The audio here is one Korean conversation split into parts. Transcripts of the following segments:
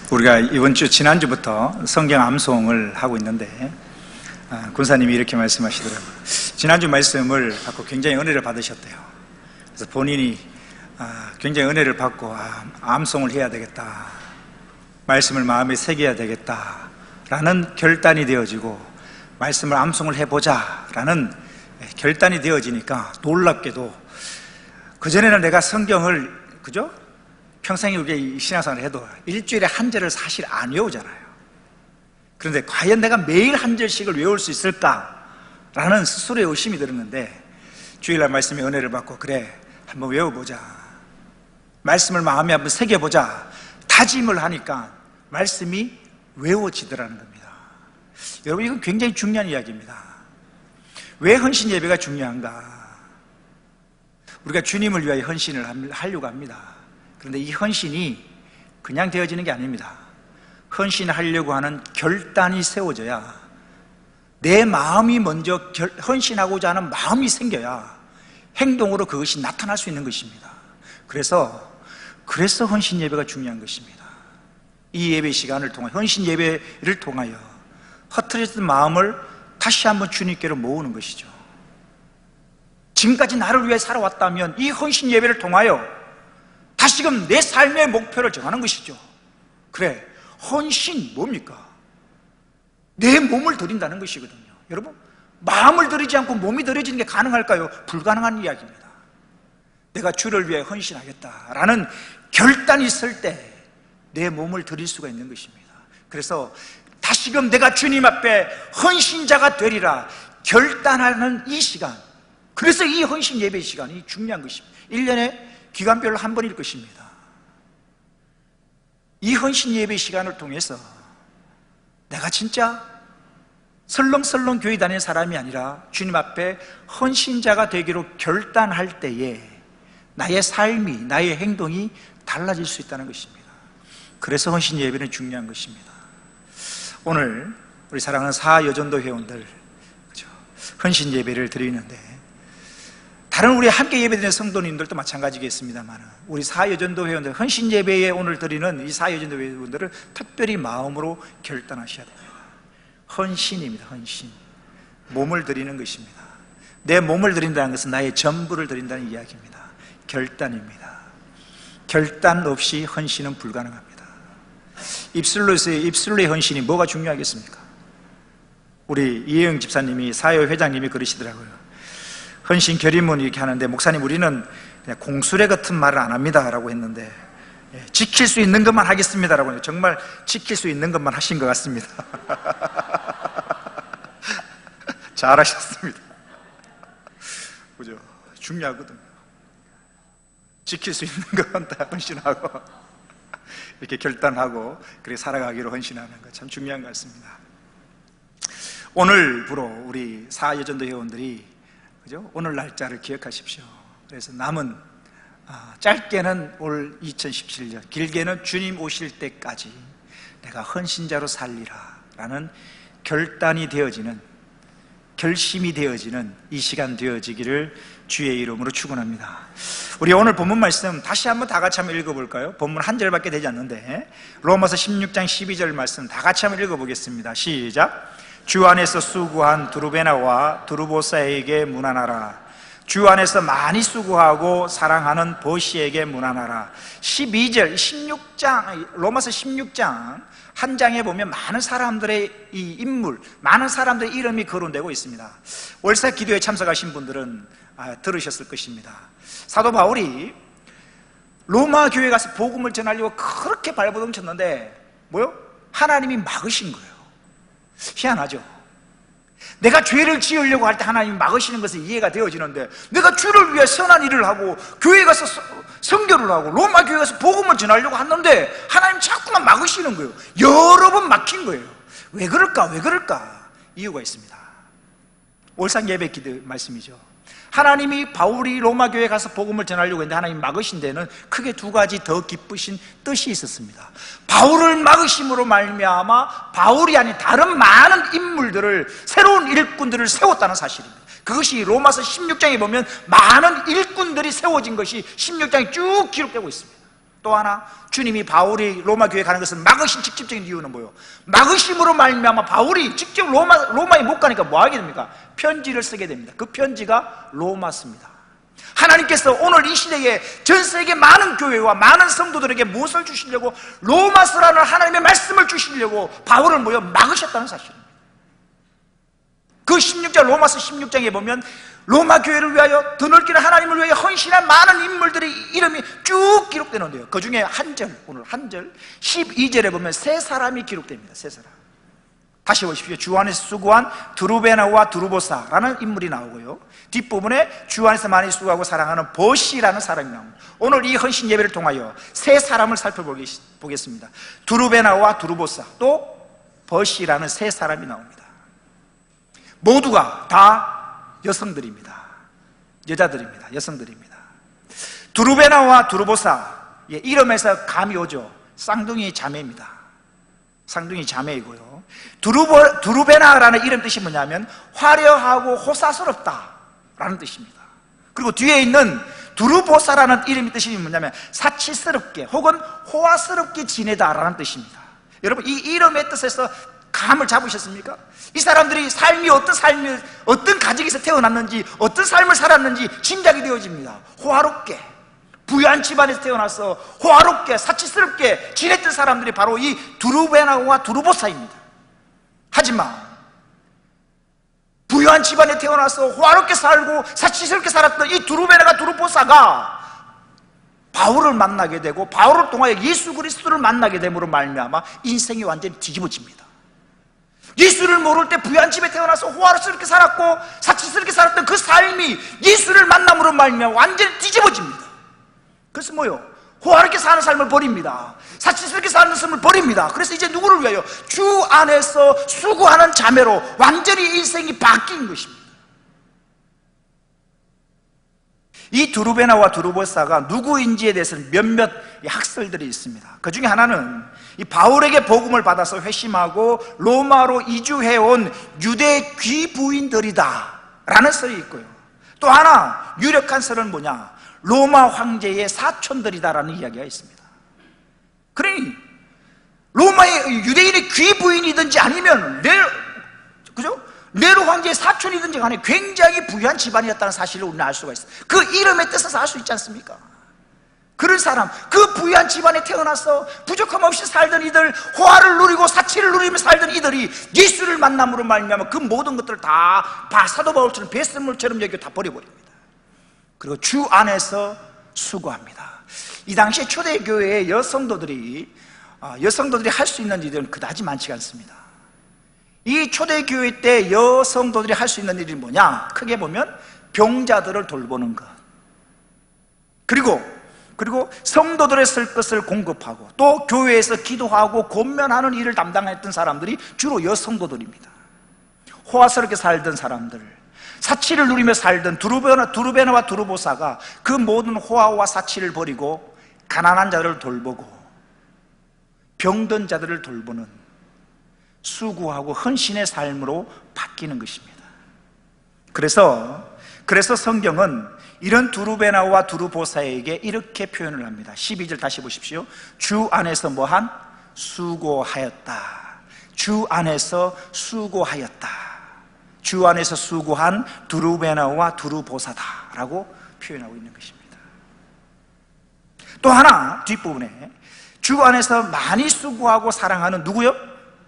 우리가 이번 주 지난주부터 성경 암송을 하고 있는데 군사님이 이렇게 말씀하시더라고요. 지난주 말씀을 받고 굉장히 은혜를 받으셨대요. 그래서 본인이 굉장히 은혜를 받고 암송을 해야 되겠다, 말씀을 마음에 새겨야 되겠다 라는 결단이 되어지고 말씀을 암송을 해보자 라는 결단이 되어지니까 놀랍게도 그전에는 내가 성경을 평생에 우리가 신앙생활을 해도 일주일에 한 절을 사실 안 외우잖아요. 그런데 과연 내가 매일 한 절씩을 외울 수 있을까라는 스스로의 의심이 들었는데, 주일날 말씀에 은혜를 받고 그래 한번 외워보자, 말씀을 마음에 한번 새겨보자 다짐을 하니까 말씀이 외워지더라는 겁니다. 여러분, 이건 굉장히 중요한 이야기입니다. 왜 헌신 예배가 중요한가? 우리가 주님을 위하여 헌신을 하려고 합니다. 그런데 이 헌신이 그냥 되어지는 게 아닙니다. 헌신하려고 하는 결단이 세워져야, 내 마음이 먼저 헌신하고자 하는 마음이 생겨야 행동으로 그것이 나타날 수 있는 것입니다. 그래서 헌신 예배가 중요한 것입니다. 이 예배 시간을 통해, 헌신 예배를 통하여 흩어졌던 마음을 다시 한번 주님께로 모으는 것이죠. 지금까지 나를 위해 살아왔다면 이 헌신 예배를 통하여 다시금 내 삶의 목표를 정하는 것이죠. 그래, 헌신 뭡니까? 내 몸을 드린다는 것이거든요. 여러분, 마음을 드리지 않고 몸이 드려지는 게 가능할까요? 불가능한 이야기입니다. 내가 주를 위해 헌신하겠다라는 결단이 있을 때 내 몸을 드릴 수가 있는 것입니다. 그래서 다시금 내가 주님 앞에 헌신자가 되리라 결단하는 이 시간, 그래서 이 헌신 예배 시간이 중요한 것입니다. 1년에 기간별로 한 번일 것입니다. 이 헌신 예배 시간을 통해서 내가 진짜 설렁설렁 교회 다니는 사람이 아니라 주님 앞에 헌신자가 되기로 결단할 때에 나의 삶이, 나의 행동이 달라질 수 있다는 것입니다. 그래서 헌신 예배는 중요한 것입니다. 오늘 우리 사랑하는 사여전도 회원들, 헌신 예배를 드리는데, 다른 우리 함께 예배드리는 성도님들도 마찬가지겠습니다만, 우리 사여전도 회원들, 헌신 예배에 오늘 드리는 이 사여전도 회원들을 특별히 마음으로 결단하셔야 됩니다. 헌신입니다. 헌신. 몸을 드리는 것입니다. 내 몸을 드린다는 것은 나의 전부를 드린다는 이야기입니다. 결단입니다. 결단 없이 헌신은 불가능합니다. 입술로의 헌신이 뭐가 중요하겠습니까? 우리 이혜영 집사님이, 사회 회장님이 그러시더라고요. 헌신 결의문 이렇게 하는데, 목사님 우리는 그냥 공수래 같은 말을 안 합니다 라고 했는데, 지킬 수 있는 것만 하겠습니다 라고 했는데, 정말 지킬 수 있는 것만 하신 것 같습니다. 잘하셨습니다. 그죠? 중요하거든요. 지킬 수 있는 것만 다 헌신하고 이렇게 결단하고 그렇게 살아가기로 헌신하는 것 참 중요한 것 같습니다. 오늘부로 우리 사여전도 회원들이 오늘 날짜를 기억하십시오. 그래서 남은 짧게는 올 2017년, 길게는 주님 오실 때까지 내가 헌신자로 살리라 라는 결단이 되어지는, 결심이 되어지는 이 시간 되어지기를 주의 이름으로 축원합니다. 우리 오늘 본문 말씀 다시 한번 다 같이 한번 읽어볼까요? 본문 한 절밖에 되지 않는데, 로마서 16장 12절 말씀 다 같이 한번 읽어보겠습니다. 시작. 주 안에서 수고한 두루베나와 두루보사에게 문안하라. 주 안에서 많이 수고하고 사랑하는 보시에게 문안하라. 12절, 16장, 로마서 16장 한 장에 보면 많은 사람들의 이 인물, 많은 사람들의 이름이 거론되고 있습니다. 월사 기도에 참석하신 분들은 들으셨을 것입니다. 사도 바울이 로마 교회에 가서 복음을 전하려고 그렇게 발버둥 쳤는데 하나님이 막으신 거예요. 희한하죠? 내가 죄를 지으려고 할 때 하나님이 막으시는 것은 이해가 되어지는데, 내가 주를 위해 선한 일을 하고 교회에 가서 선교를 하고 로마 교회에 가서 복음을 전하려고 하는데 하나님 자꾸만 막으시는 거예요. 여러 번 막힌 거예요. 왜 그럴까? 이유가 있습니다. 올상 예배 기도 말씀이죠. 하나님이 바울이 로마 교회에 가서 복음을 전하려고 했는데 하나님 막으신 데는 크게 두 가지 더 기쁘신 뜻이 있었습니다. 바울을 막으심으로 말미암아 바울이 아닌 다른 많은 인물들을, 새로운 일꾼들을 세웠다는 사실입니다. 그것이 로마서 16장에 보면 많은 일꾼들이 세워진 것이 16장에 쭉 기록되고 있습니다. 또 하나, 주님이 바울이 로마 교회 가는 것을 막으신 직접적인 이유는 뭐예요? 막으심으로 말미암아 바울이 직접 로마에 못 가니까 뭐 하게 됩니까? 편지를 쓰게 됩니다. 그 편지가 로마서입니다. 하나님께서 오늘 이 시대에 전 세계 많은 교회와 많은 성도들에게 무엇을 주시려고, 로마서라는 하나님의 말씀을 주시려고 바울을 막으셨다는 사실입니다. 그 16장, 로마서 16장에 보면 로마 교회를 위하여, 더 넓게는 하나님을 위하여 헌신한 많은 인물들의 이름이 쭉 기록되는데요, 그 중에 오늘 한 절 12절에 보면 세 사람이 기록됩니다. 세 사람. 다시 보십시오. 주 안에서 수고한 드루베나와 드루보사라는 인물이 나오고요, 뒷부분에 주 안에서 많이 수고하고 사랑하는 버시라는 사람이 나옵니다. 오늘 이 헌신 예배를 통하여 세 사람을 살펴보겠습니다. 드루베나와 드루보사, 또 버시라는 세 사람이 나옵니다. 모두가 다 여성들입니다. 여자들입니다. 여성들입니다. 드루베나와 드루보사, 이름에서 감이 오죠. 쌍둥이 자매입니다. 쌍둥이 자매이고요, 드루베나라는 이름 뜻이 뭐냐면 화려하고 호사스럽다 라는 뜻입니다. 그리고 뒤에 있는 드루보사라는 이름의 뜻이 뭐냐면 사치스럽게 혹은 호화스럽게 지내다 라는 뜻입니다. 여러분, 이 이름의 뜻에서 감을 잡으셨습니까? 이 사람들이 어떤 가정에서 태어났는지, 어떤 삶을 살았는지 짐작이 되어집니다. 호화롭게, 부유한 집안에서 태어나서 호화롭게, 사치스럽게 지냈던 사람들이 바로 이 드루베나와 드루보사입니다. 하지만 부유한 집안에 태어나서 호화롭게 살고 사치스럽게 살았던 이 드루베나가, 드루보사가 바울을 만나게 되고 바울을 통하여 예수 그리스도를 만나게 됨으로 말미암아 인생이 완전히 뒤집어집니다. 예수를 모를 때 부유한 집에 태어나서 호화롭게 살았고 사치스럽게 살았던 그 삶이 예수를 만남으로 말미암아 완전히 뒤집어집니다. 그래서 호화롭게 사는 삶을 버립니다. 사치스럽게 사는 삶을 버립니다. 그래서 이제 누구를 위하여? 주 안에서 수고하는 자매로 완전히 인생이 바뀐 것입니다. 이 드루베나와 드루보사가 누구인지에 대해서는 몇몇 학설들이 있습니다. 그 중에 하나는 이 바울에게 복음을 받아서 회심하고 로마로 이주해온 유대 귀부인들이다 라는 설이 있고요, 또 하나 유력한 설은 뭐냐, 로마 황제의 사촌들이다라는 이야기가 있습니다. 그러니 로마의 유대인의 귀부인이든지 아니면 네로 황제의 사촌이든지 간에 굉장히 부유한 집안이었다는 사실을 우리는 알 수가 있어요. 그 이름의 뜻에서 알 수 있지 않습니까? 그런 사람, 그 부유한 집안에 태어나서 부족함 없이 살던 이들, 호화를 누리고 사치를 누리며 살던 이들이 예수를 만남으로 말미암아 그 모든 것들을 다 사도 바울처럼 배설물처럼 여기고 다 버려버립니다. 그리고 주 안에서 수고합니다. 이 당시에 초대교회의 여성도들이 할 수 있는 일들은 그다지 많지가 않습니다. 이 초대교회 때 여성도들이 할 수 있는 일이 뭐냐, 크게 보면 병자들을 돌보는 것, 그리고 성도들의 쓸 것을 공급하고, 또 교회에서 기도하고 권면하는 일을 담당했던 사람들이 주로 여성도들입니다. 호화스럽게 살던 사람들, 사치를 누리며 살던 드루베나와 드루보사가 그 모든 호화와 사치를 버리고 가난한 자들을 돌보고 병든 자들을 돌보는 수고하고 헌신의 삶으로 바뀌는 것입니다. 그래서 성경은 이런 드루베나와 드루보사에게 이렇게 표현을 합니다. 12절 다시 보십시오. 주 안에서 뭐한? 수고하였다. 주 안에서 수고하였다. 주 안에서 수고한 드루베나와 드루보사다라고 표현하고 있는 것입니다. 또 하나 뒷부분에 주 안에서 많이 수고하고 사랑하는 누구요?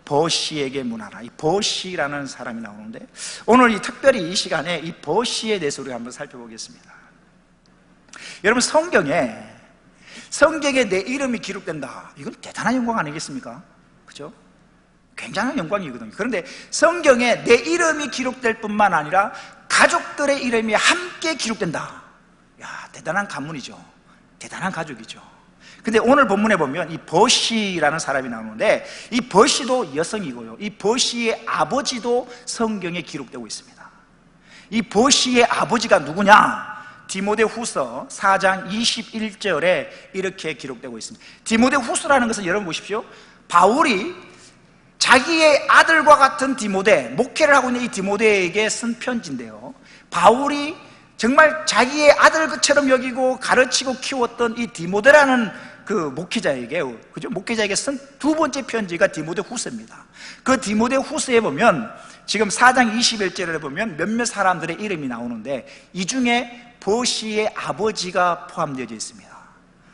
버시에게 문하라. 이 버시라는 사람이 나오는데, 오늘 특별히 이 시간에 이 버시에 대해서 우리가 한번 살펴보겠습니다. 여러분, 성경에 내 이름이 기록된다, 이건 대단한 영광 아니겠습니까? 그죠? 굉장한 영광이거든요. 그런데 성경에 내 이름이 기록될 뿐만 아니라 가족들의 이름이 함께 기록된다. 대단한 가문이죠. 대단한 가족이죠. 근데 오늘 본문에 보면 이 버시라는 사람이 나오는데, 이 버시도 여성이고요, 이 버시의 아버지도 성경에 기록되고 있습니다. 이 버시의 아버지가 누구냐? 디모데후서 4장 21절에 이렇게 기록되고 있습니다. 디모데후서라는 것은 여러분 보십시오. 바울이 자기의 아들과 같은 디모데, 목회를 하고 있는 이 디모데에게 쓴 편지인데요, 바울이 정말 자기의 아들처럼 여기고 가르치고 키웠던 이 디모데라는 그 목회자에게, 그죠? 목회자에게 쓴 두 번째 편지가 디모데 후서입니다. 그 디모데 후서에 보면 지금 4장 21절에 보면 몇몇 사람들의 이름이 나오는데 이 중에 버시의 아버지가 포함되어 있습니다.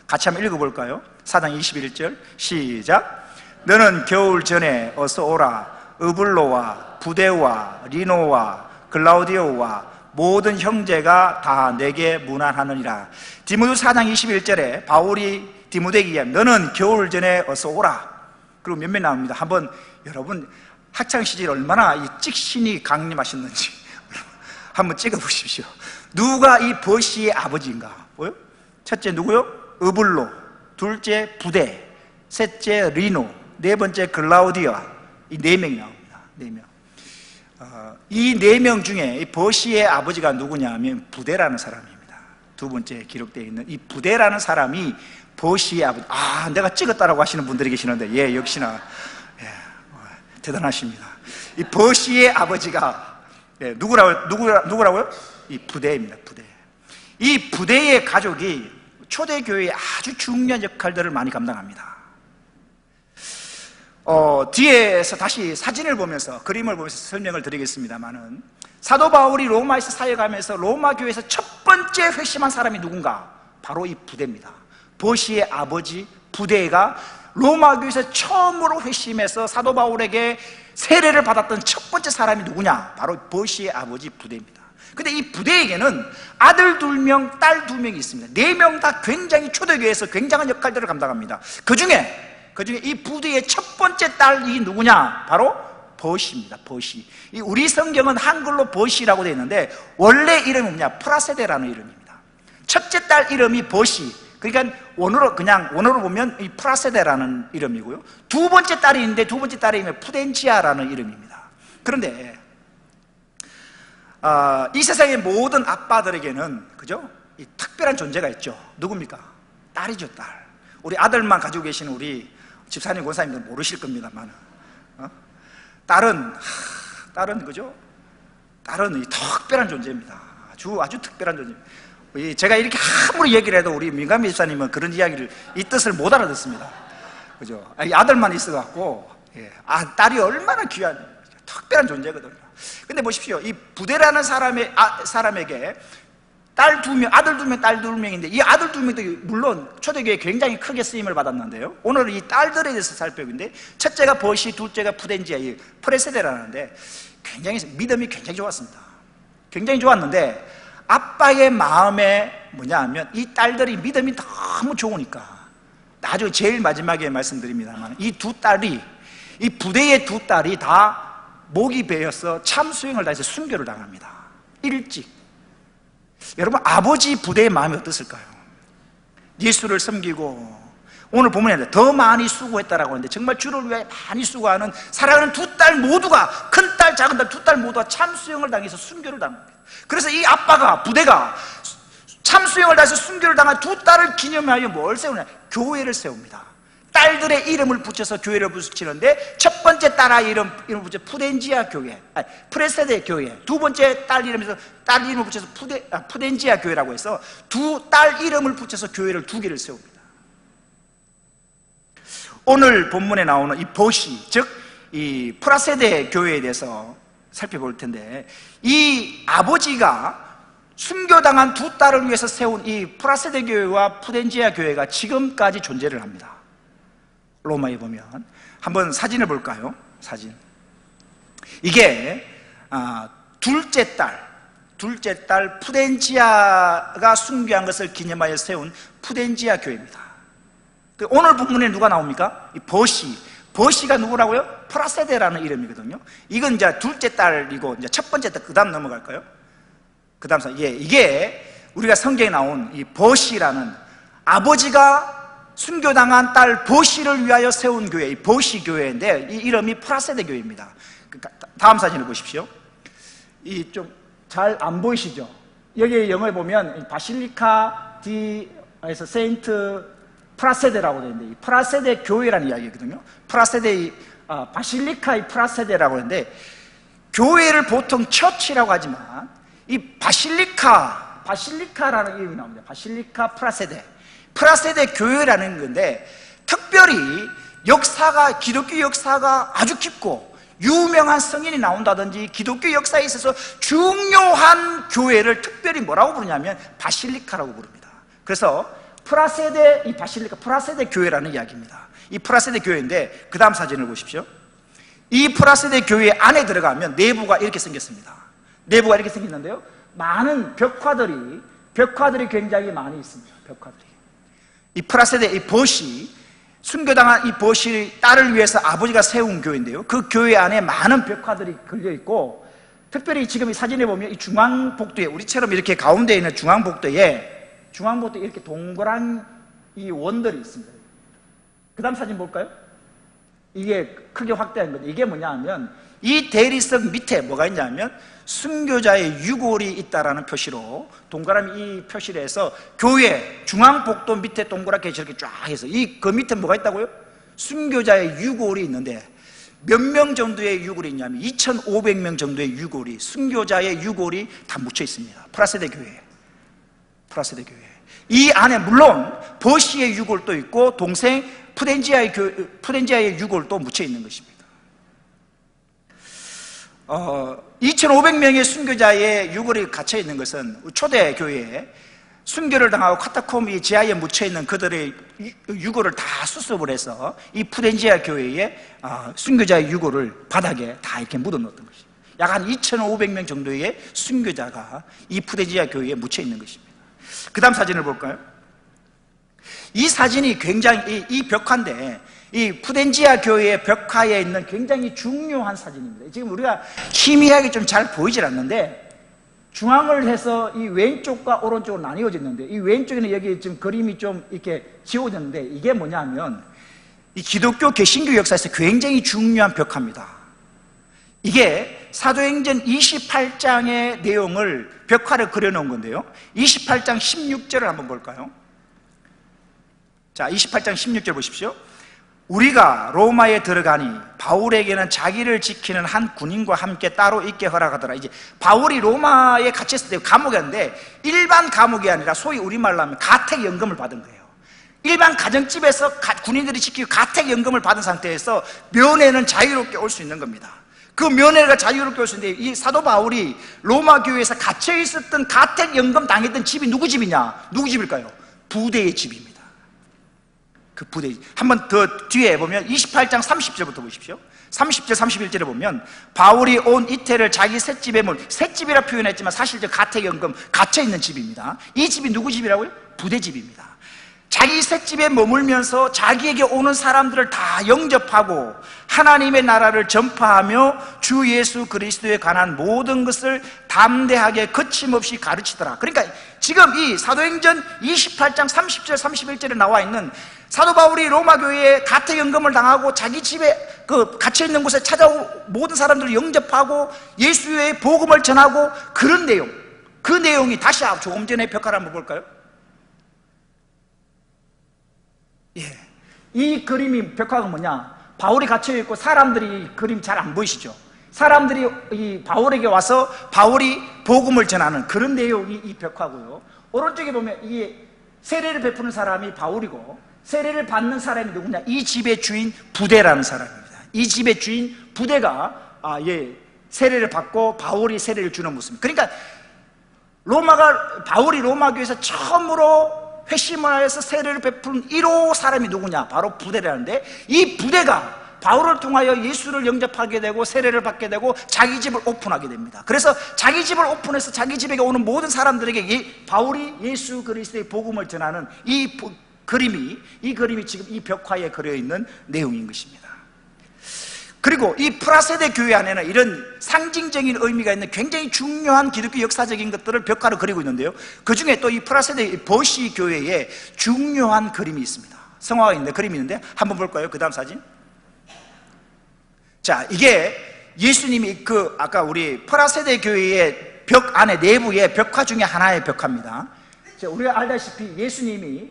같이 한번 읽어볼까요? 4장 21절 시작. 너는 겨울 전에 어서 오라. 으블로와 부데와 리노와 글라우디오와 모든 형제가 다 내게 문안하느니라. 디모데 4장 21절에 바울이 디모데에게 이야기합니다. 너는 겨울 전에 어서 오라. 그리고 몇몇 나옵니다. 한번 여러분 학창시절 얼마나 이 찍신이 강림하셨는지 한번 찍어보십시오. 누가 이 버시의 아버지인가? 뭐요? 첫째 누구요? 으블로, 둘째 부데, 셋째 리노, 네 번째 글라우디아. 이 네 명이 나옵니다. 네 명. 이 네 명 중에 이 버시의 아버지가 누구냐 하면 부데라는 사람입니다. 두 번째 기록되어 있는 이 부데라는 사람이 버시의 아버지. 아, 내가 찍었다라고 하시는 분들이 계시는데, 예, 역시나, 예, 대단하십니다. 이 버시의 아버지가, 예, 누구라고요? 이 부데입니다, 부데. 이 부데의 가족이 초대교회에 아주 중요한 역할들을 많이 감당합니다. 뒤에서 다시 사진을 보면서, 그림을 보면서 설명을 드리겠습니다만은, 사도 바울이 로마에서 사역하면서 로마 교회에서 첫 번째 회심한 사람이 누군가? 바로 이 부데입니다. 버시의 아버지 부데가 로마 교회에서 처음으로 회심해서 사도 바울에게 세례를 받았던 첫 번째 사람이 누구냐? 바로 버시의 아버지 부데입니다. 근데 이 부데에게는 아들 2명, 딸 2명이 있습니다. 4명 다 굉장히 초대교회에서 굉장한 역할들을 감당합니다. 그 중에 이 부데의 첫 번째 딸이 누구냐? 바로 버시입니다. 버시. 이 우리 성경은 한글로 버시라고 되어 있는데 원래 이름이 뭐냐? 프라세데라는 이름입니다. 첫째 딸 이름이 버시. 그러니까 원어로 보면 이 프라세데라는 이름이고요. 두 번째 딸이 있는데 두 번째 딸의 이름이 푸덴치아라는 이름입니다. 그런데 이 세상의 모든 아빠들에게는, 그죠? 이 특별한 존재가 있죠. 누굽니까? 딸이죠, 딸. 우리 아들만 가지고 계시는 우리 집사님, 권사님들 모르실 겁니다만, 딸은 그죠? 딸은 이 특별한 존재입니다. 아주 특별한 존재입니다. 제가 이렇게 아무리 얘기를 해도 우리 민감미 집사님은 그런 이야기를, 이 뜻을 못 알아듣습니다. 그죠? 아들만 있어갖고, 예. 딸이 얼마나 귀한, 특별한 존재거든요. 근데 보십시오. 이 부데라는 사람에게 딸 2명, 아들 2명, 딸 2명인데 이 아들 2명도 물론 초대교회에 굉장히 크게 쓰임을 받았는데요. 오늘은 이 딸들에 대해서 살펴보는데 첫째가 버시, 둘째가 푸덴지아, 이 프레세데라는데 굉장히 믿음이 굉장히 좋았습니다. 굉장히 좋았는데 아빠의 마음에 뭐냐 하면 이 딸들이 믿음이 너무 좋으니까, 나중에 제일 마지막에 말씀드립니다만 이 두 딸이, 이 부대의 두 딸이 다 목이 베어서 참수행을 다해서 순교를 당합니다. 일찍. 여러분, 아버지 부대의 마음이 어떻을까요? 예수를 섬기고 오늘 본문에 더 많이 수고했다라고 하는데 정말 주를 위해 많이 수고하는 사랑하는 두 딸 모두가, 큰딸 작은딸 두 딸 모두가 참수행을 당해서 순교를 당합니다. 그래서 이 아빠가, 부대가 참수행을 다해서 순교를 당한 두 딸을 기념하여 뭘 세우냐? 교회를 세웁니다. 딸들의 이름을 붙여서 교회를 붙이는데 첫 번째 딸아이 이름을 붙여 푸덴지아 교회, 프레세데 교회. 두 번째 딸 이름에서 딸 이름을 붙여서 푸덴지아 교회라고 해서 두 딸 이름을 붙여서 교회를 2개를 세웁니다. 오늘 본문에 나오는 이 버시, 즉 이 프라세데 교회에 대해서 살펴볼 텐데, 이 아버지가 순교당한 두 딸을 위해서 세운 이 프라세데 교회와 푸덴지아 교회가 지금까지 존재를 합니다. 로마에 보면 한번 사진을 볼까요? 사진. 이게 둘째 딸 푸덴지아가 순교한 것을 기념하여 세운 푸덴지아 교회입니다. 오늘 본문에 누가 나옵니까? 이 버시가 누구라고요? 프라세데라는 이름이거든요. 이건 이제 둘째 딸이고 이제 첫 번째 딸, 그 다음 넘어갈까요? 그 다음 이게 우리가 성경에 나온 이 버시라는, 아버지가 순교당한 딸 버시를 위하여 세운 교회, 이 버시 교회인데 이 이름이 프라세데 교회입니다. 다음 사진을 보십시오. 이 좀 잘 안 보이시죠? 여기 영어에 보면 바실리카 디에서 세인트 프라세데라고 되어 있는데 이 프라세데 교회라는 이야기거든요. 바실리카의 프라세데라고 하는데 교회를 보통 처치라고 하지만 이 바실리카라는 이름이 나옵니다. 바실리카 프라세데. 프라세대 교회라는 건데, 특별히 역사가, 기독교 역사가 아주 깊고 유명한 성인이 나온다든지 기독교 역사에 있어서 중요한 교회를 특별히 뭐라고 부르냐면 바실리카라고 부릅니다. 그래서 프라세대, 이 바실리카, 프라세대 교회라는 이야기입니다. 이 프라세대 교회인데, 그 다음 사진을 보십시오. 이 프라세대 교회 안에 들어가면 내부가 이렇게 생겼습니다. 내부가 이렇게 생겼는데요, 많은 벽화들이 굉장히 많이 있습니다. 벽화들이. 이 프라세대, 이 버시, 순교당한 이 버시 딸을 위해서 아버지가 세운 교회인데요, 그 교회 안에 많은 벽화들이 걸려있고, 특별히 지금 이 사진에 보면 이 중앙복도에, 우리처럼 이렇게 가운데에 있는 중앙복도에 이렇게 동그란 이 원들이 있습니다. 그 다음 사진 볼까요? 이게 크게 확대한 건데, 이게 뭐냐 하면, 이 대리석 밑에 뭐가 있냐면 순교자의 유골이 있다라는 표시로, 동그라미 이 표시를 해서 교회 중앙복도 밑에 동그랗게 저렇게 쫙 해서, 그 밑에 뭐가 있다고요? 순교자의 유골이 있는데, 몇 명 정도의 유골이 있냐면 2,500명 정도의 유골이, 순교자의 유골이 다 묻혀 있습니다. 프라세대 교회. 이 안에 물론 버시의 유골도 있고 동생 푸덴지아의 유골도 묻혀 있는 것입니다. 2,500명의 순교자의 유골이 갇혀 있는 것은 초대 교회에 순교를 당하고 카타콤이 지하에 묻혀 있는 그들의 유골을 다 수습을 해서 이 푸덴지아 교회에 순교자의 유골을 바닥에 다 이렇게 묻어놓았던 것입니다. 약 한 2,500명 정도의 순교자가 이 푸덴지아 교회에 묻혀 있는 것입니다. 그 다음 사진을 볼까요? 이 사진이 굉장히, 이 벽화인데, 이 푸덴지아 교회의 벽화에 있는 굉장히 중요한 사진입니다. 지금 우리가 희미하게 좀 잘 보이질 않는데, 중앙을 해서 이 왼쪽과 오른쪽으로 나뉘어졌는데, 이 왼쪽에는 여기 지금 그림이 좀 이렇게 지워졌는데, 이게 뭐냐면 이 기독교 개신교 역사에서 굉장히 중요한 벽화입니다. 이게 사도행전 28장의 내용을, 벽화를 그려놓은 건데요, 28장 16절을 한번 볼까요? 자, 28장 16절 보십시오. 우리가 로마에 들어가니 바울에게는 자기를 지키는 한 군인과 함께 따로 있게 허락하더라. 이제 바울이 로마에 갇혔을 때 감옥이었는데, 일반 감옥이 아니라 소위 우리말로 하면 가택연금을 받은 거예요. 일반 가정집에서 군인들이 지키고 가택연금을 받은 상태에서 면회는 자유롭게 올 수 있는 겁니다. 그 면회가 자유롭게 올 수 있는데, 이 사도 바울이 로마 교회에서 갇혀 있었던 가택연금 당했던 집이 누구 집이냐? 누구 집일까요? 부대의 집입니다. 그 부대, 한번 더 뒤에 보면 28장 30절부터 보십시오. 30절 31절에 보면 바울이 온 이태를 자기 셋집에 셋집이라 표현했지만 사실 저 가택연금 갇혀있는 집입니다. 이 집이 누구 집이라고요? 부대집입니다. 자기 셋집에 머물면서 자기에게 오는 사람들을 다 영접하고 하나님의 나라를 전파하며 주 예수 그리스도에 관한 모든 것을 담대하게 거침없이 가르치더라. 그러니까 지금 이 사도행전 28장 30절 31절에 나와 있는 사도 바울이 로마 교회에 가택연금을 당하고 자기 집에 갇혀있는 곳에 찾아온 모든 사람들을 영접하고 예수의 복음을 전하고 그런 내용, 그 내용이 다시 조금 전에 벽화를 한번 볼까요? 예, 이 그림이, 벽화가 뭐냐? 바울이 갇혀있고 사람들이, 그림 잘 안 보이시죠? 사람들이 이 바울에게 와서 바울이 복음을 전하는 그런 내용이 이 벽화고요. 오른쪽에 보면 이 세례를 베푸는 사람이 바울이고, 세례를 받는 사람이 누구냐? 이 집의 주인 부대라는 사람입니다. 이 집의 주인 부대가 세례를 받고 바울이 세례를 주는 모습입니다. 그러니까 바울이 로마 교회에서 처음으로 회심을 하여서 세례를 베푸는 1호 사람이 누구냐? 바로 부대라는데, 이 부대가 바울을 통하여 예수를 영접하게 되고 세례를 받게 되고 자기 집을 오픈하게 됩니다. 그래서 자기 집을 오픈해서 자기 집에 오는 모든 사람들에게 바울이 예수 그리스도의 복음을 전하는 이 그림이 지금 이 벽화에 그려있는 내용인 것입니다. 그리고 이 프라세대 교회 안에는 이런 상징적인 의미가 있는 굉장히 중요한 기독교 역사적인 것들을 벽화로 그리고 있는데요, 그 중에 또 이 프라세대 버시 교회에 중요한 그림이 있습니다. 성화가 있는데, 그림이 있는데 한번 볼까요? 그 다음 사진. 자, 이게 예수님이 아까 우리 프라세대 교회의 벽 안에 내부의 벽화 중에 하나의 벽화입니다. 자, 우리가 알다시피 예수님이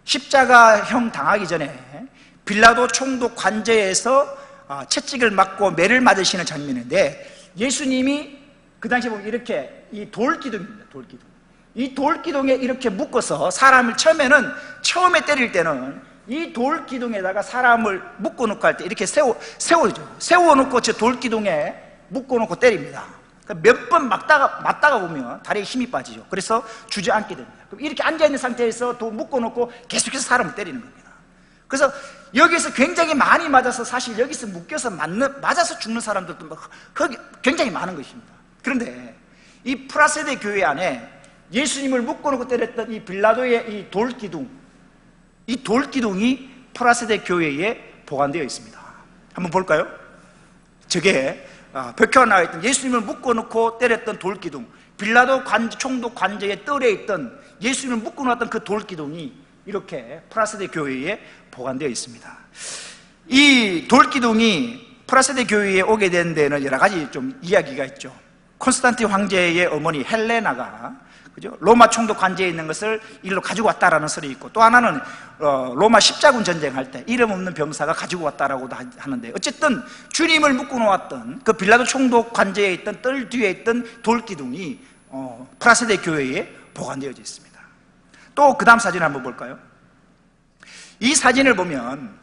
십자가형 당하기 전에 빌라도 총독 관저에서 채찍을 맞고 매를 맞으시는 장면인데, 예수님이 그 당시에 보면 이렇게 이 돌기둥입니다. 이 돌기둥에 이렇게 묶어서 사람을 처음에 때릴 때는 이 돌기둥에다가 사람을 묶어놓고 할 때 이렇게 세워죠. 세워놓고 저 돌기둥에 묶어놓고 때립니다. 몇 번 맞다가 보면 다리에 힘이 빠지죠. 그래서 주저앉게 됩니다. 그럼 이렇게 앉아있는 상태에서 묶어놓고 계속해서 사람을 때리는 겁니다. 그래서 여기서 굉장히 많이 맞아서 사실 여기서 묶여서 맞아서 죽는 사람들도 굉장히 많은 것입니다. 그런데 이 프라세데 교회 안에 예수님을 묶어놓고 때렸던 이 빌라도의 이 돌기둥이 프라세데 교회에 보관되어 있습니다. 한번 볼까요? 저게 벽화가 나와 있던 예수님을 묶어놓고 때렸던 돌기둥, 빌라도 총독 관저에 뜰에 있던 예수님을 묶어놓았던 그 돌기둥이 이렇게 프라세데 교회에 보관되어 있습니다. 이 돌기둥이 프라세데 교회에 오게 된 데는 여러 가지 좀 이야기가 있죠. 콘스탄틴 황제의 어머니 헬레나가 로마 총독 관제에 있는 것을 일로 가지고 왔다라는 설이 있고, 또 하나는 로마 십자군 전쟁할 때 이름 없는 병사가 가지고 왔다라고도 하는데, 어쨌든 주님을 묶어 놓았던 그 빌라도 총독 관제에 있던 뜰 뒤에 있던 돌기둥이 프라세데 교회에 보관되어져 있습니다. 또 그 다음 사진 한번 볼까요? 이 사진을 보면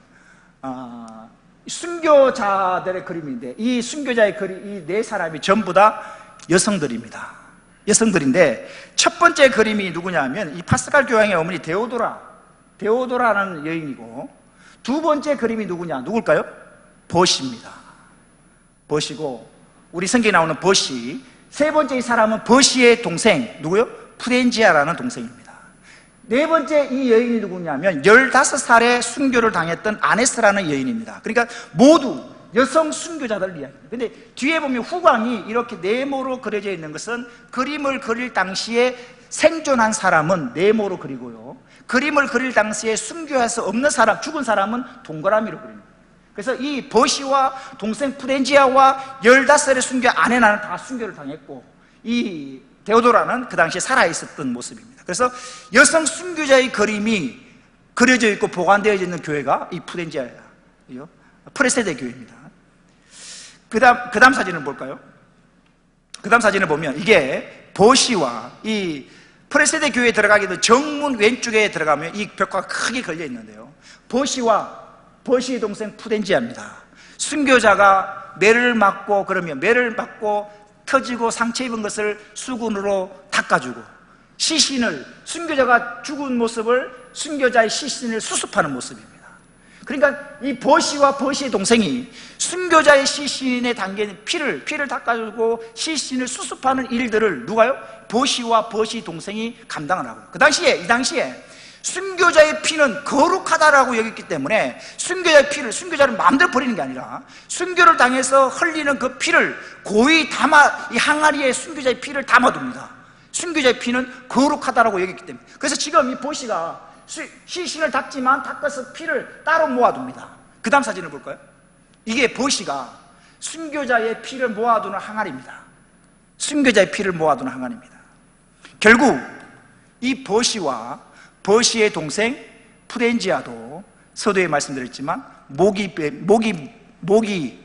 순교자들의 그림인데, 이 순교자의 그림, 이 네 사람이 전부 다 여성들입니다. 여성들인데, 첫 번째 그림이 누구냐면 이 파스칼 교황의 어머니 데오도라는 여인이고, 두 번째 그림이 누굴까요? 버시입니다. 버시고, 우리 성경에 나오는 버시. 세 번째 이 사람은 버시의 동생, 누구요? 프렌지아라는 동생입니다. 네 번째 이 여인이 누구냐면 15살에 순교를 당했던 아네스라는 여인입니다. 그러니까 모두 여성 순교자들 이야기입니다. 근데 뒤에 보면 후광이 이렇게 네모로 그려져 있는 것은 그림을 그릴 당시에 생존한 사람은 네모로 그리고요, 그림을 그릴 당시에 순교해서 없는 사람, 죽은 사람은 동그라미로 그립니다. 그래서 이 버시와 동생 프렌지아와 15살의 순교 아내나는 다 순교를 당했고, 이 데오도라는 그 당시에 살아있었던 모습입니다. 그래서 여성 순교자의 그림이 그려져 있고 보관되어 있는 교회가 이 프렌지아예요. 프레세데 교회입니다. 그 다음 사진을 볼까요? 그 다음 사진을 보면 이게 버시와 이 프레세데 교회에 들어가기도 정문 왼쪽에 들어가면 이 벽화가 크게 걸려 있는데요, 버시와 버시의 동생 프렌지아입니다. 순교자가 매를 맞고 터지고 상처 입은 것을 수건으로 닦아주고, 순교자가 죽은 모습을 순교자의 시신을 수습하는 모습입니다. 그러니까 이 버시와 버시의 동생이 순교자의 시신에 담긴 피를 닦아주고 시신을 수습하는 일들을 누가요? 버시와 버시 동생이 감당을 하고, 이 당시에 순교자의 피는 거룩하다라고 여겼기 때문에 순교자의 피를, 순교자를 마음대로 버리는 게 아니라 순교를 당해서 흘리는 그 피를 고이 이 항아리에 순교자의 피를 담아둡니다. 순교자의 피는 거룩하다라고 여겼기 때문에. 그래서 지금 이 버시가 시신을 닦아서 피를 따로 모아둡니다. 그 다음 사진을 볼까요? 이게 버시가 순교자의 피를 모아두는 항아리입니다. 순교자의 피를 모아두는 항아리입니다. 결국 이 버시와 버시의 동생 프렌지아도 서두에 말씀드렸지만 목이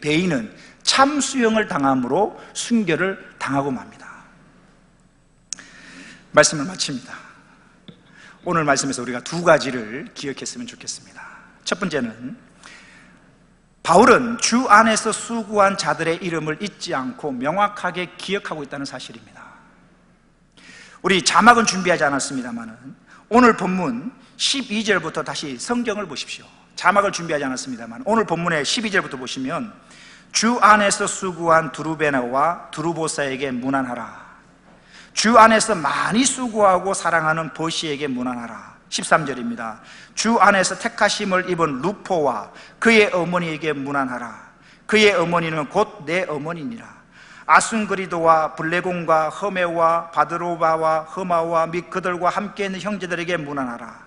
베이는 참수형을 당함으로 순교를 당하고 맙니다. 말씀을 마칩니다. 오늘 말씀에서 우리가 두 가지를 기억했으면 좋겠습니다. 첫 번째는 바울은 주 안에서 수고한 자들의 이름을 잊지 않고 명확하게 기억하고 있다는 사실입니다. 우리 자막은 준비하지 않았습니다만 오늘 본문 12절부터 다시 성경을 보십시오. 자막을 준비하지 않았습니다만 오늘 본문의 12절부터 보시면 주 안에서 수고한 두루베나와 두루보사에게 문안하라. 주 안에서 많이 수고하고 사랑하는 버시에게 문안하라. 13절입니다. 주 안에서 택하심을 입은 루포와 그의 어머니에게 문안하라. 그의 어머니는 곧 내 어머니니라. 아순그리도와 블레곤과 허메와 바드로바와 허마와 및 그들과 함께 있는 형제들에게 문안하라.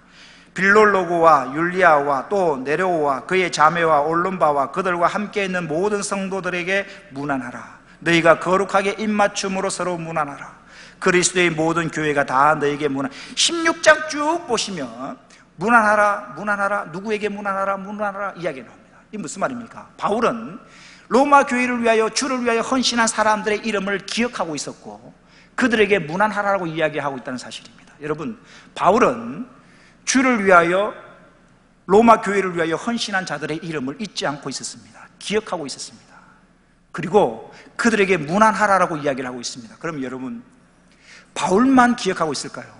빌롤로고와 율리아와 또 네레오와 그의 자매와 올lum바와 그들과 함께 있는 모든 성도들에게 문안하라. 너희가 거룩하게 입맞춤으로 서로 문안하라. 그리스도의 모든 교회가 다 너에게 문안. 16장 쭉 보시면 문안하라, 누구에게 문안하라 이야기가 나옵니다. 이게 무슨 말입니까? 바울은 로마 교회를 위하여 주를 위하여 헌신한 사람들의 이름을 기억하고 있었고, 그들에게 무난하라고 이야기하고 있다는 사실입니다. 여러분, 바울은 주를 위하여, 로마 교회를 위하여 헌신한 자들의 이름을 잊지 않고 있었습니다. 기억하고 있었습니다. 그리고 그들에게 무난하라고 이야기를 하고 있습니다. 그럼 여러분, 바울만 기억하고 있을까요?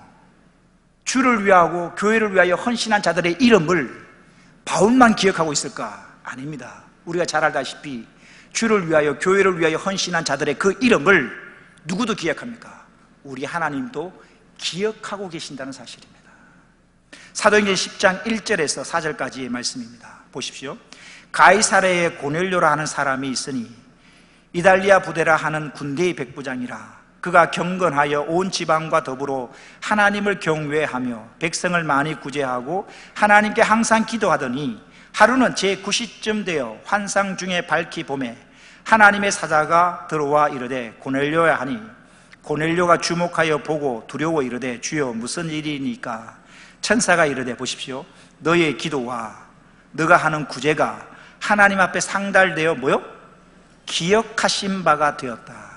주를 위하고 교회를 위하여 헌신한 자들의 이름을 바울만 기억하고 있을까? 아닙니다. 우리가 잘 알다시피 주를 위하여 교회를 위하여 헌신한 자들의 그 이름을 누구도 기억합니까? 우리 하나님도 기억하고 계신다는 사실입니다. 사도행전 10장 1절에서 4절까지의 말씀입니다. 보십시오. 가이사랴에 고넬료라 하는 사람이 있으니 이달리아 부대라 하는 군대의 백부장이라. 그가 경건하여 온 지방과 더불어 하나님을 경외하며 백성을 많이 구제하고 하나님께 항상 기도하더니 하루는 제9시쯤 되어 환상 중에 밝히 보매 하나님의 사자가 들어와 이르되 고넬료야 하니 고넬료가 주목하여 보고 두려워 이르되 주여 무슨 일이니까? 천사가 이르되 보십시오. 너의 기도와 너가 하는 구제가 하나님 앞에 상달되어 뭐요? 기억하신 바가 되었다.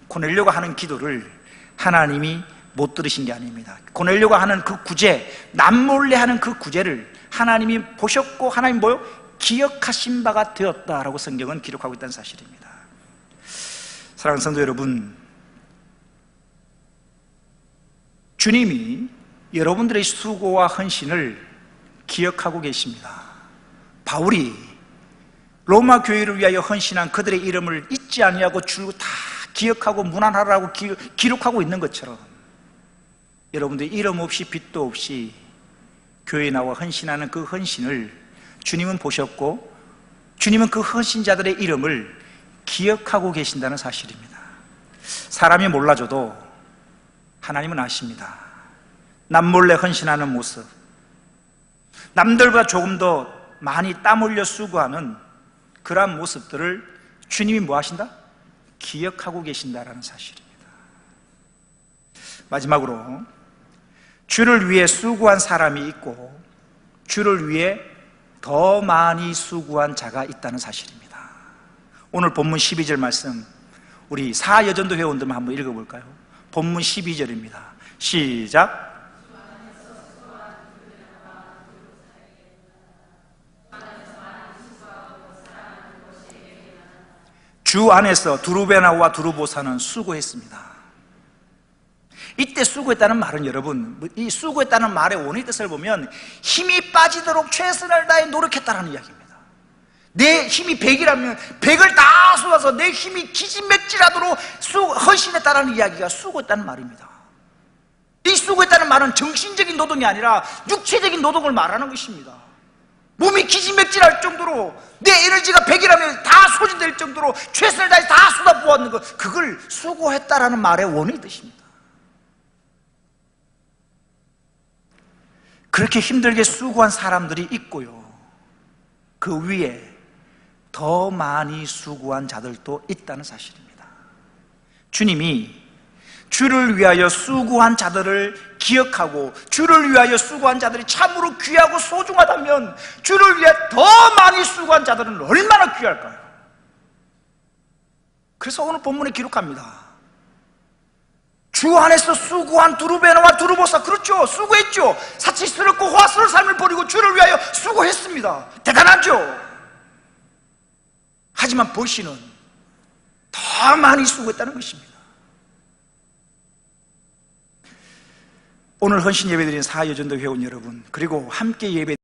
고넬료가 하는 기도를 하나님이 못 들으신 게 아닙니다. 고넬료가 하는 그 구제, 남몰래 하는 그 구제를 하나님이 보셨고 하나님 뭐요? 기억하신 바가 되었다라고 성경은 기록하고 있다는 사실입니다. 사랑하는 성도 여러분, 주님이 여러분들의 수고와 헌신을 기억하고 계십니다. 바울이 로마 교회를 위하여 헌신한 그들의 이름을 잊지 아니하고 줄고 다 기억하고 무난하라고 기록하고 있는 것처럼 여러분들 이름 없이 빚도 없이 교회에 나와 헌신하는 그 헌신을 주님은 보셨고 주님은 그 헌신자들의 이름을 기억하고 계신다는 사실입니다. 사람이 몰라줘도 하나님은 아십니다. 남몰래 헌신하는 모습, 남들보다 조금 더 많이 땀 흘려 수고하는 그러한 모습들을 주님이 뭐 하신다? 기억하고 계신다라는 사실입니다. 마지막으로 주를 위해 수고한 사람이 있고 주를 위해 더 많이 수고한 자가 있다는 사실입니다. 오늘 본문 12절 말씀 우리 사여전도 회원들만 한번 읽어볼까요? 본문 12절입니다. 시작. 주 안에서 두루베나와 두루보사는 수고했습니다. 이때 수고했다는 말은 여러분, 이 수고했다는 말의 원의 뜻을 보면 힘이 빠지도록 최선을 다해 노력했다는 이야기입니다. 내 힘이 100이라면 100을 다 쏟아서 내 힘이 기진맥진하도록 헌신했다는 이야기가 수고했다는 말입니다. 이 수고했다는 말은 정신적인 노동이 아니라 육체적인 노동을 말하는 것입니다. 몸이 기진맥진할 정도로 내 에너지가 100이라면 다 소진될 정도로 최선을 다해 다 쏟아부었는 것, 그걸 수고했다라는 말의 원의 뜻입니다. 그렇게 힘들게 수고한 사람들이 있고요, 그 위에 더 많이 수고한 자들도 있다는 사실입니다. 주님이 주를 위하여 수고한 자들을 기억하고 주를 위하여 수고한 자들이 참으로 귀하고 소중하다면 주를 위해 더 많이 수고한 자들은 얼마나 귀할까요? 그래서 오늘 본문에 기록합니다. 주 안에서 수고한 두루베나와 두루보사, 그렇죠, 수고했죠. 사치스럽고 호화스러운 삶을 버리고 주를 위하여 수고했습니다. 대단하죠. 하지만 보시는 더 많이 수고했다는 것입니다. 오늘 헌신 예배드린 사여전도 회원 여러분, 그리고 함께 예배